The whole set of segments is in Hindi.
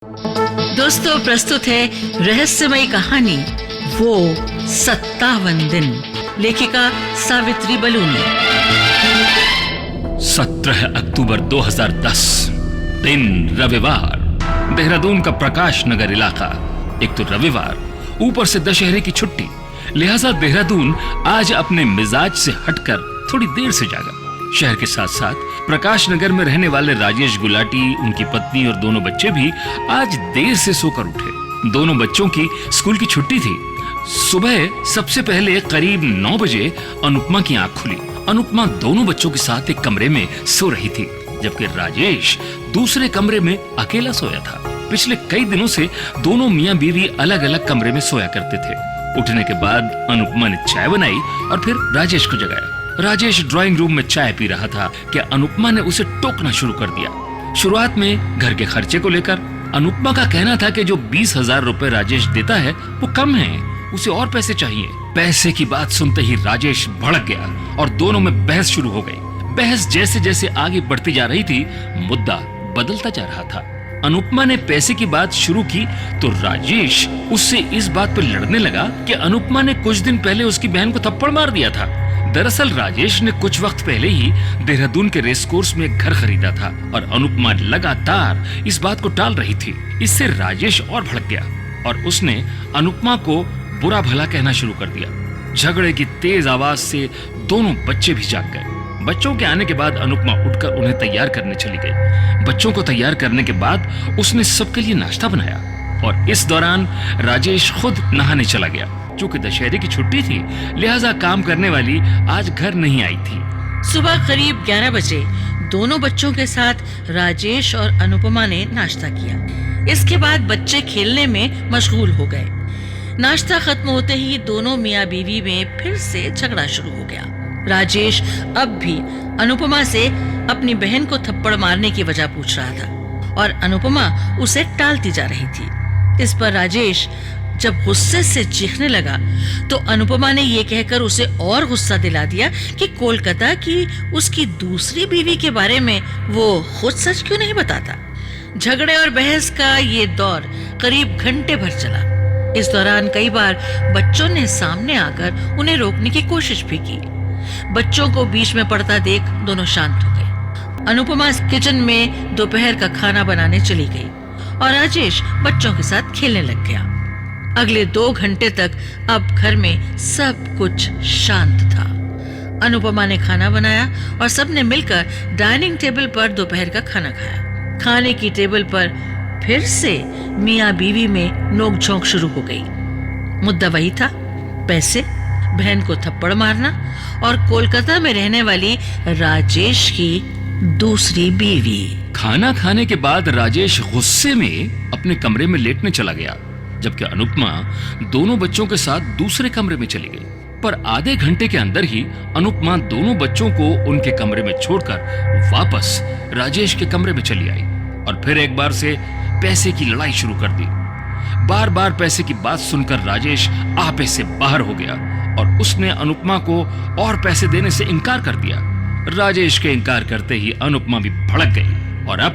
दोस्तों, प्रस्तुत है रहस्यमयी कहानी वो 57 दिन। लेखिका सावित्री बलूनी। 17 अक्टूबर 2010 दिन रविवार। देहरादून का प्रकाश नगर इलाका। एक तो रविवार, ऊपर से दशहरे की छुट्टी, लिहाजा देहरादून आज अपने मिजाज से हटकर थोड़ी देर से जागा। शहर के साथ साथ प्रकाश नगर में रहने वाले राजेश गुलाटी, उनकी पत्नी और दोनों बच्चे भी आज देर से सोकर उठे। दोनों बच्चों की स्कूल की छुट्टी थी। सुबह सबसे पहले करीब 9 बजे अनुपमा की आंख खुली। अनुपमा दोनों बच्चों के साथ एक कमरे में सो रही थी, जबकि राजेश दूसरे कमरे में अकेला सोया था। पिछले कई दिनों से दोनों मियां बीवी अलग अलग कमरे में सोया करते थे। उठने के बाद अनुपमा ने चाय बनाई और फिर राजेश को जगाया। राजेश ड्राइंग रूम में चाय पी रहा था कि अनुपमा ने उसे टोकना शुरू कर दिया। शुरुआत में घर के खर्चे को लेकर अनुपमा का कहना था कि जो 20,000 रुपए राजेश देता है वो कम है, उसे और पैसे चाहिए। पैसे की बात सुनते ही राजेश भड़क गया और दोनों में बहस शुरू हो गई। बहस जैसे जैसे आगे बढ़ती जा रही थी, मुद्दा बदलता जा रहा था। अनुपमा ने पैसे की बात शुरू की तो राजेश उससे इस बात पर लड़ने लगा कि अनुपमा ने कुछ दिन पहले उसकी बहन को थप्पड़ मार दिया था। दरअसल राजेश ने कुछ वक्त पहले ही देहरादून के रेस कोर्स में एक घर खरीदा था और अनुपमा लगातार इस बात को टाल रही थी। इससे राजेश और भड़क गया और उसने अनुपमा को बुरा भला कहना शुरू कर दिया। झगड़े की तेज आवाज से दोनों बच्चे भी जाग गए। बच्चों के आने के बाद अनुपमा उठकर उन्हें तैयार करने चली गई। बच्चों को तैयार करने के बाद उसने सबके लिए नाश्ता बनाया और इस दौरान राजेश खुद नहाने चला गया। चूंकि दशहरे की छुट्टी थी, लिहाजा काम करने वाली आज घर नहीं आई थी। सुबह करीब 11 बजे दोनों बच्चों के साथ राजेश और अनुपमा ने नाश्ता किया। इसके बाद बच्चे खेलने में मशगूल हो गए। नाश्ता खत्म होते ही दोनों मियां बीवी में फिर से झगड़ा शुरू हो गया। राजेश अब भी अनुपमा से अपनी बहन को थप्पड़ मारने की वजह पूछ रहा था और अनुपमा उसे टालती जा रही थी। इस पर राजेश जब गुस्से से चीखने लगा तो अनुपमा ने ये कहकर उसे और गुस्सा दिला दिया कि कोलकाता की उसकी दूसरी बीवी के बारे में वो खुद सच क्यों नहीं बताता। झगड़े और बहस का ये दौर करीब घंटे भर चला। इस दौरान कई बार बच्चों ने सामने आकर उन्हें रोकने की कोशिश भी की। बच्चों को बीच में पड़ता देख दोनों शांत हो गए। अनुपमा किचन में दोपहर का खाना बनाने चली गई और राजेश बच्चों के साथ खेलने लग गया। अगले 2 घंटे तक अब घर में सब कुछ शांत था। अनुपमा ने खाना बनाया और सबने मिलकर डाइनिंग टेबल पर दोपहर का खाना खाया। खाने की टेबल पर फिर से मियां बीवी में नोकझोंक शुरू हो गई। मुद्दा वही था, पैसे, बहन को थप्पड़ मारना और कोलकाता में रहने वाली राजेश की दूसरी बीवी। खाना खाने के बाद राजेश गुस्से में अपने कमरे में लेटने चला गया, जबकि अनुपमा दोनों बच्चों के साथ दूसरे कमरे में चली गई। पर आधे घंटे के अंदर ही अनुपमा दोनों बच्चों को उनके कमरे में छोड़कर वापस राजेश के कमरे में चली आई और फिर एक बार से पैसे की लड़ाई शुरू कर दी। बार बार पैसे की बात सुनकर राजेश आपे से बाहर हो गया और उसने अनुपमा को और पैसे देने से इनकार कर दिया। राजेश के इनकार करते ही अनुपमा भी भड़क गई और अब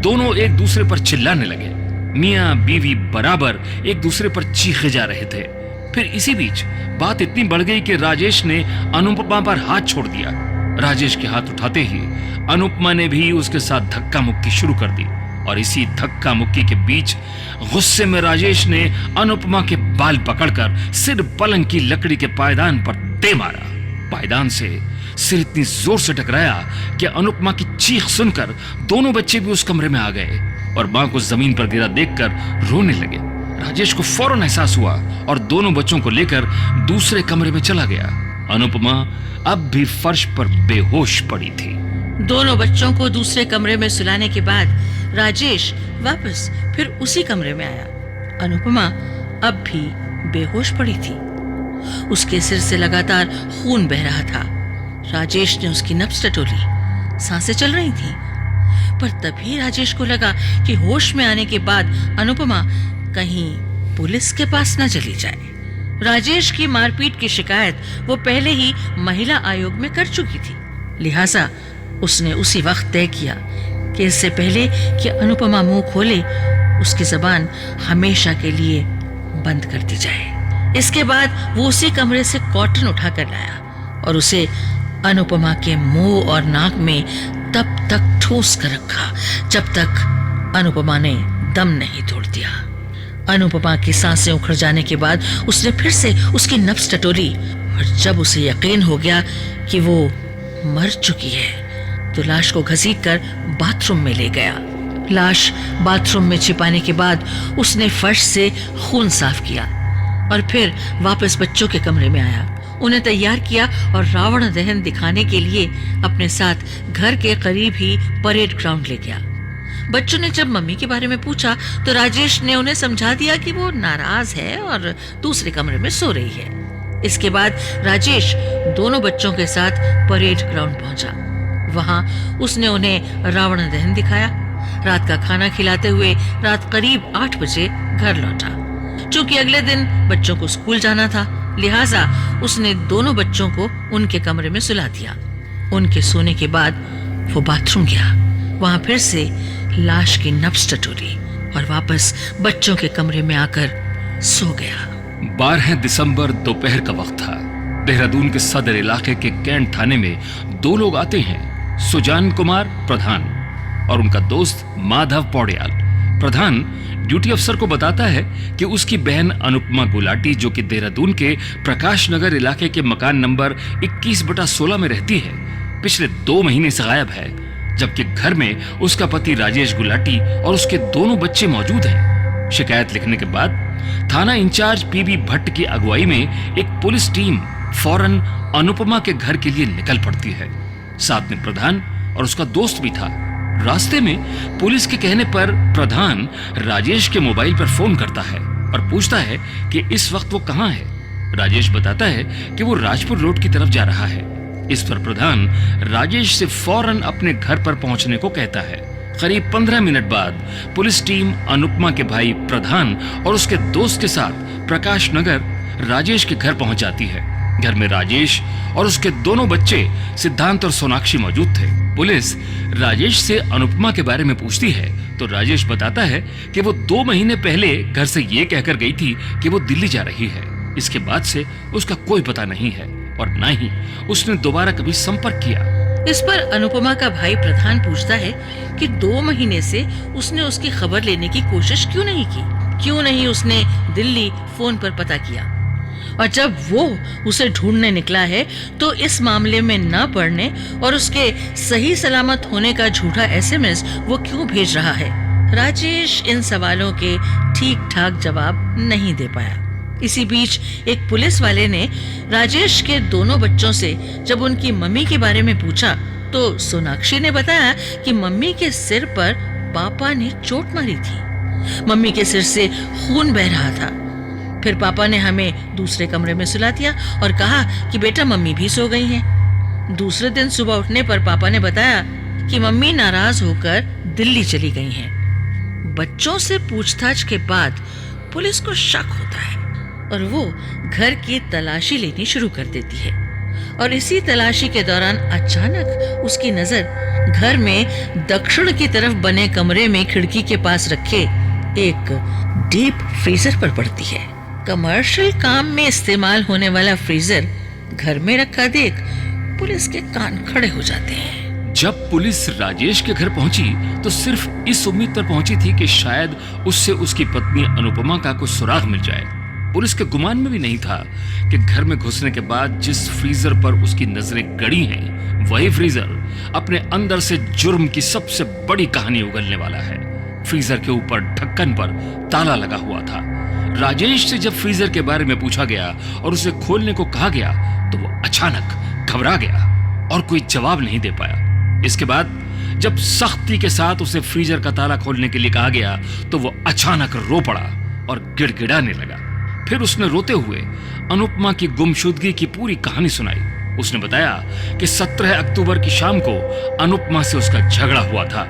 दोनों एक दूसरे पर चिल्लाने लगे। मियां बीवी बराबर एक दूसरे पर चीखे जा रहे थे। फिर इसी बीच बात इतनी बढ़ गई कि राजेश ने अनुपमा पर हाथ छोड़ दिया। राजेश के हाथ उठाते ही अनुपमा ने भी उसके साथ धक्का मुक्की शुरू कर दी और इसी धक्का मुक्की के बीच गुस्से में राजेश ने अनुपमा के बाल पकड़कर सिर पलंग की लकड़ी के पायदान पर दे मारा। पायदान से सिर इतनी जोर से टकराया कि अनुपमा की चीख सुनकर दोनों बच्चे भी उस कमरे में आ गए और मां को जमीन पर गिरा देखकर रोने लगे। राजेश को फौरन एहसास हुआ और दोनों बच्चों को लेकर दूसरे कमरे में चला गया। अनुपमा अब भी फर्श पर बेहोश पड़ी थी। दोनों बच्चों को दूसरे कमरे में सुलाने के बाद राजेश वापस फिर उसी कमरे में आया। अनुपमा अब भी बेहोश पड़ी थी। उसके सिर से लगातार खून बह रहा था। राजेश ने उसकी नब्ज टटोली, सांसें चल रही थी, पर तभी राजेश को लगा कि होश में आने के बाद अनुपमा कहीं पुलिस के पास न चली जाए। राजेश की मारपीट की शिकायत वो पहले ही महिला आयोग में कर चुकी थी, लिहाजा उसने उसी वक्त तय किया कि इससे पहले कि अनुपमा मुंह खोले उसकी जबान हमेशा के लिए बंद कर दी जाए। इसके बाद वो उसी कमरे से कॉटन उठाकर लाया और उसे अनुपमा के मुंह और नाक में तब तक ठूस कर रखा जब तक अनुपमा ने दम नहीं तोड़ दिया। अनुपमा की सांसें उखड़ जाने के बाद उसने फिर से उसकी नब्ज टटोली और जब उसे यकीन हो गया कि वो मर चुकी है तो लाश को घसीटकर बाथरूम में ले गया। लाश बाथरूम में छिपाने के बाद उसने फर्श से खून साफ किया और फिर वापस बच्चों के कमरे में आया, उन्हें तैयार किया और रावण दहन दिखाने के लिए अपने साथ घर के करीब ही परेड ग्राउंड ले गया। बच्चों ने जब मम्मी के बारे में पूछा तो राजेश ने उन्हें समझा दिया कि वो नाराज है और दूसरे कमरे में सो रही है। इसके बाद राजेश दोनों बच्चों के साथ परेड ग्राउंड पहुंचा। वहां उसने उन्हें रावण दहन दिखाया। रात का खाना खिलाते हुए रात करीब 8 बजे घर लौटा। चूंकि अगले दिन बच्चों को स्कूल जाना था, लिहाजा उसने दोनों बच्चों को उनके कमरे में सुला दिया। उनके सोने के बाद वो बाथरूम गया। वहां फिर से लाश की नब्ज टटोली और वापस बच्चों के कमरे में आकर सो गया। 12 दिसंबर दोपहर का वक्त था। देहरादून के सदर इलाके के कैंट थाने में 2 लोग आते हैं, सुजान कुमार प्रधान और उनका दोस्त माधव पौड़ियाल। प्रधान ड्यूटी अफसर को बताता है कि उसकी बहन अनुपमा गुलाटी, जो कि देहरादून के प्रकाश नगर इलाके के मकान नंबर 21/16 में रहती है, पिछले 2 महीने से गायब है, जबकि घर में उसका पति राजेश गुलाटी और उसके दोनों बच्चे मौजूद हैं। शिकायत लिखने के बाद थाना इंचार्ज पीबी भट्ट की अगुवाई में एक पुलिस टीम फौरन अनुपमा के घर के लिए निकल पड़ती है। साथ में प्रधान और उसका दोस्त भी था। रास्ते में पुलिस के कहने पर प्रधान राजेश के मोबाइल पर फोन करता है और पूछता है कि इस वक्त वो कहां है। राजेश बताता है कि वो राजपुर रोड की तरफ जा रहा है। इस पर प्रधान राजेश से फौरन अपने घर पर पहुंचने को कहता है। करीब 15 मिनट बाद पुलिस टीम अनुपमा के भाई प्रधान और उसके दोस्त के साथ प्रकाश नगर राजेश के घर पहुंच जाती है। घर में राजेश और उसके दोनों बच्चे सिद्धांत और सोनाक्षी मौजूद थे। पुलिस राजेश से अनुपमा के बारे में पूछती है तो राजेश बताता है कि वो 2 महीने पहले घर से ये कहकर गई थी कि वो दिल्ली जा रही है। इसके बाद से उसका कोई पता नहीं है और ना ही उसने दोबारा कभी संपर्क किया। इस पर अनुपमा का भाई प्रधान पूछता है कि 2 महीने से उसने उसकी खबर लेने की कोशिश क्यों नहीं की, क्यों नहीं उसने दिल्ली फोन पर पता किया, और जब वो उसे ढूंढने निकला है तो इस मामले में न पड़ने और उसके सही सलामत होने का झूठा एसएमएस वो क्यों भेज रहा है। राजेश इन सवालों के ठीक ठाक जवाब नहीं दे पाया। इसी बीच एक पुलिस वाले ने राजेश के दोनों बच्चों से जब उनकी मम्मी के बारे में पूछा तो सोनाक्षी ने बताया कि मम्मी के सिर पर पापा ने चोट मारी थी। मम्मी के सिर से खून बह रहा था। फिर पापा ने हमें दूसरे कमरे में सुला दिया और कहा कि बेटा मम्मी भी सो गई हैं। दूसरे दिन सुबह उठने पर पापा ने बताया कि मम्मी नाराज होकर दिल्ली चली गई हैं। बच्चों से पूछताछ के बाद पुलिस को शक होता है और वो घर की तलाशी लेनी शुरू कर देती है। और इसी तलाशी के दौरान अचानक उसकी नजर घर में दक्षिण की तरफ बने कमरे में खिड़की के पास रखे एक डीप फ्रीजर पर पड़ती है। कमर्शियल काम में इस्तेमाल होने वाला फ्रीजर घर में रखा देख पुलिस के कान खड़े हो जाते हैं। जब पुलिस राजेश के घर पहुंची तो सिर्फ इस उम्मीद पर पहुंची थी कि शायद उससे उसकी पत्नी अनुपमा का कुछ सुराग मिल जाए। पुलिस के गुमान में भी नहीं था कि घर में घुसने के बाद जिस फ्रीजर पर उसकी नजरें गड़ी हैं, वही फ्रीजर अपने अंदर से जुर्म की सबसे बड़ी कहानी उगलने वाला है। फ्रीजर के ऊपर ढक्कन पर ताला लगा हुआ था। राजेश से जब फ्रीजर के बारे में पूछा गया और उसे खोलने को कहा गया तो वो अचानक घबरा गया और कोई जवाब नहीं दे पाया। इसके बाद जब सख्ती के साथ उसे फ्रीजर का ताला खोलने के लिए कहा गया तो वो अचानक रो पड़ा और गिड़गिड़ाने लगा। फिर उसने रोते हुए अनुपमा की गुमशुदगी की पूरी कहानी सुनाई। उसने बताया कि 17 अक्टूबर की शाम को अनुपमा से उसका झगड़ा हुआ था।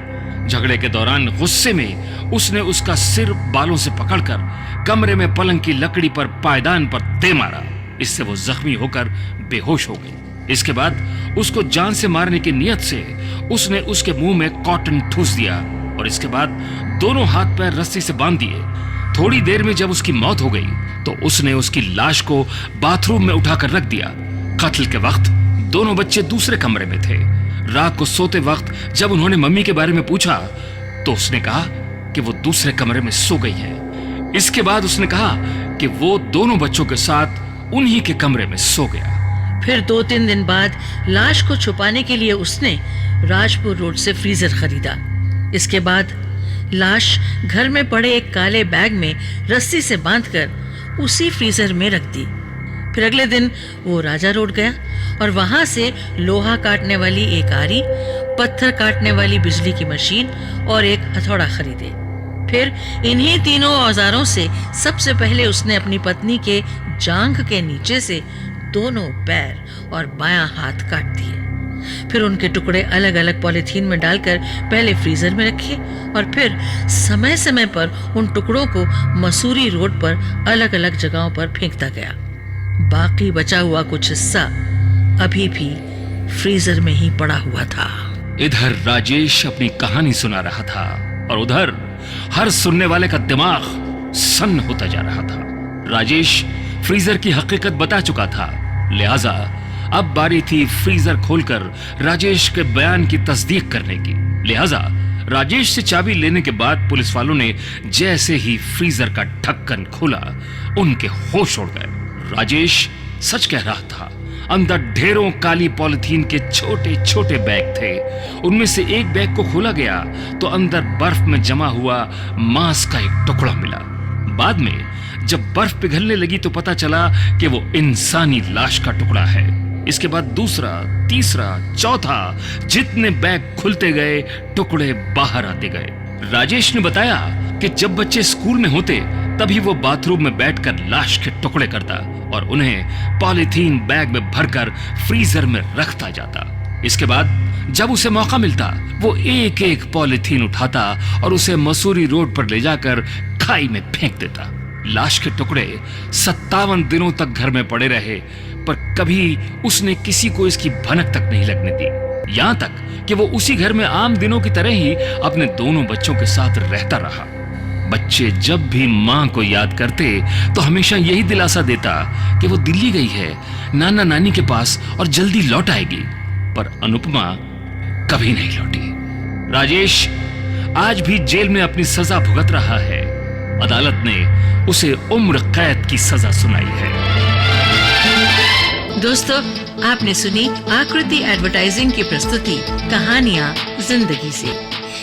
झगड़े के दौरान गुस्से में उसने उसका सिर बालों से पकड़कर कमरे में पलंग की लकड़ी पर पायदान पर दे मारा। इससे वो जख्मी होकर बेहोश हो गई। इसके बाद उसको जान से मारने की नियत से उसने उसके मुंह में कॉटन ठूस दिया और इसके बाद दोनों हाथ पैर रस्सी से बांध दिए। थोड़ी देर में जब उसकी मौत हो गई तो उसने उसकी लाश को बाथरूम में उठाकर रख दिया। कत्ल के वक्त दोनों बच्चे दूसरे कमरे में थे। रात को सोते वक्त जब उन्होंने मम्मी के बारे में पूछा तो उसने कहा कि वो दूसरे कमरे में सो गई है। इसके बाद उसने कहा कि वो दोनों बच्चों के साथ उन्हीं के कमरे में सो गया। फिर 2-3 दिन बाद लाश को छुपाने के लिए उसने राजपुर रोड से फ्रीजर खरीदा। इसके बाद लाश घर में पड़े एक काले बैग में रस्सी से बांधकर उसी फ्रीजर में रख दी। फिर अगले दिन वो राजा रोड गया और वहां से लोहा काटने वाली एक आरी, पत्थर काटने वाली बिजली की मशीन और एक हथौड़ा खरीदे। फिर इन्हीं तीनों औजारों से सबसे पहले उसने अपनी पत्नी के जांघ के नीचे से दोनों पैर और बायां हाथ काट दिए। फिर उनके टुकड़े अलग अलग पॉलीथीन में डालकर पहले फ्रीजर में रखे और फिर समय समय पर उन टुकड़ों को मसूरी रोड पर अलग अलग जगहों पर फेंकता गया। बाकी बचा हुआ कुछ हिस्सा अभी भी फ्रीजर में ही पड़ा हुआ था। इधर राजेश अपनी कहानी सुना रहा था और उधर हर सुनने वाले का दिमाग सन्न होता जा रहा था। राजेश फ्रीजर की हकीकत बता चुका था, लिहाजा अब बारी थी फ्रीजर खोलकर राजेश के बयान की तस्दीक करने की। लिहाजा राजेश से चाबी लेने के बाद पुलिस वालों ने जैसे ही फ्रीजर का ढक्कन खोला उनके होश उड़ गए। राजेश सच कह रहा था। अंदर ढेरों काली पॉलिथीन के छोटे छोटे बैग थे। उनमें से एक बैग को खोला गया तो अंदर बर्फ में जमा हुआ मांस का एक टुकड़ा मिला। बाद में जब बर्फ पिघलने लगी तो पता चला कि वो इंसानी लाश का टुकड़ा है। इसके बाद दूसरा, तीसरा, चौथा, जितने बैग खुलते गए टुकड़े बाहर आते गए। राजेश ने बताया कि जब बच्चे स्कूल में होते तभी वो बाथरूम में बैठकर लाश के टुकड़े करता और उन्हें पॉलीथीन बैग में भरकर फ्रीजर में रखता जाता। इसके बाद जब उसे मौका मिलता वो एक एक पॉलीथीन उठाता और उसे मसूरी रोड पर ले जाकर खाई में फेंक देता। लाश के टुकड़े 57 दिनों तक घर में पड़े रहे पर कभी उसने किसी को इसकी भनक तक नहीं लगने दी। यहां तक कि वो उसी घर में आम दिनों की तरह ही अपने दोनों बच्चों के साथ रहता रहा। बच्चे जब भी मां को याद करते तो हमेशा यही दिलासा देता कि वो दिल्ली गई है नाना नानी के पास और जल्दी लौट आएगी। पर अनुपमा कभी नहीं लौटी। राजेश आज भी जेल में अपनी सजा भुगत रहा है। अदालत ने उसे उम्र कैद की सजा सुनाई है। दोस्तों, आपने सुनी आकृति एडवर्टाइजिंग की प्रस्तुति कहानियां जिंदगी से।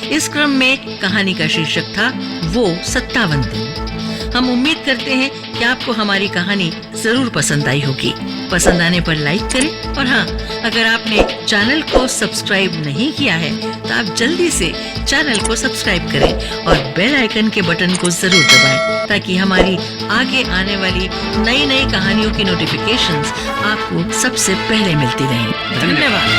इस क्रम में कहानी का शीर्षक था वो 57 दिन। हम उम्मीद करते हैं कि आपको हमारी कहानी जरूर पसंद आई होगी। पसंद आने पर लाइक करें और हाँ, अगर आपने चैनल को सब्सक्राइब नहीं किया है तो आप जल्दी से चैनल को सब्सक्राइब करें और बेल आइकन के बटन को जरूर दबाएं ताकि हमारी आगे आने वाली नई नई कहानियों की नोटिफिकेशंस आपको सबसे पहले मिलती रहें। धन्यवाद।